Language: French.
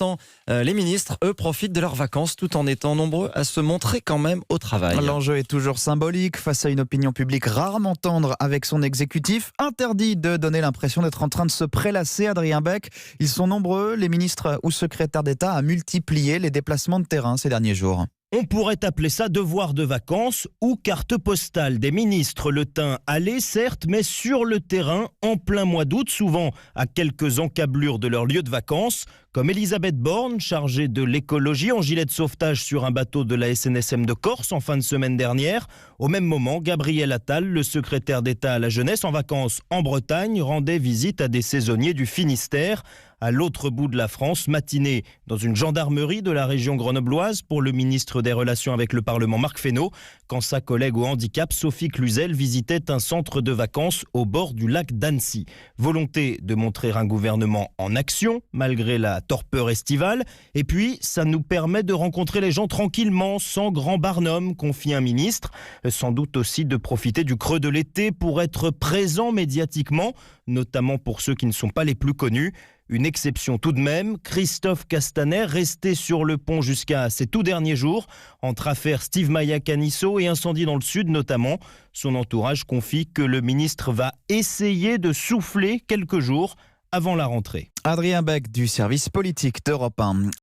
l'instant, les ministres, eux, profitent de leurs vacances tout en étant nombreux à se montrer quand même au travail. L'enjeu est toujours symbolique face à une opinion publique rarement tendre avec son exécutif. Interdit de donner l'impression d'être en train de se prélasser, Adrien Beck. Ils sont nombreux, les ministres ou secrétaires d'État, à multiplier les déplacements de terrain ces derniers jours. On pourrait appeler ça devoir de vacances ou carte postale des ministres. Le teint allé, certes, mais sur le terrain, en plein mois d'août, souvent à quelques encablures de leur lieu de vacances, comme Elisabeth Borne, chargée de l'écologie en gilet de sauvetage sur un bateau de la SNSM de Corse en fin de semaine dernière. Au même moment, Gabriel Attal, le secrétaire d'État à la jeunesse en vacances en Bretagne, rendait visite à des saisonniers du Finistère. À l'autre bout de la France, matinée dans une gendarmerie de la région grenobloise pour le ministre des Relations avec le Parlement Marc Fesneau, quand sa collègue au handicap Sophie Cluzel visitait un centre de vacances au bord du lac d'Annecy. Volonté de montrer un gouvernement en action, malgré la torpeur estivale. Et puis, ça nous permet de rencontrer les gens tranquillement, sans grand barnum, confie un ministre. Sans doute aussi de profiter du creux de l'été pour être présent médiatiquement, notamment pour ceux qui ne sont pas les plus connus. Une exception tout de même, Christophe Castaner, resté sur le pont jusqu'à ses tout derniers jours, entre affaires Steve Maia-Caniço et incendie dans le sud notamment. Son entourage confie que le ministre va essayer de souffler quelques jours avant la rentrée. Adrien Beck du service politique d'Europe 1.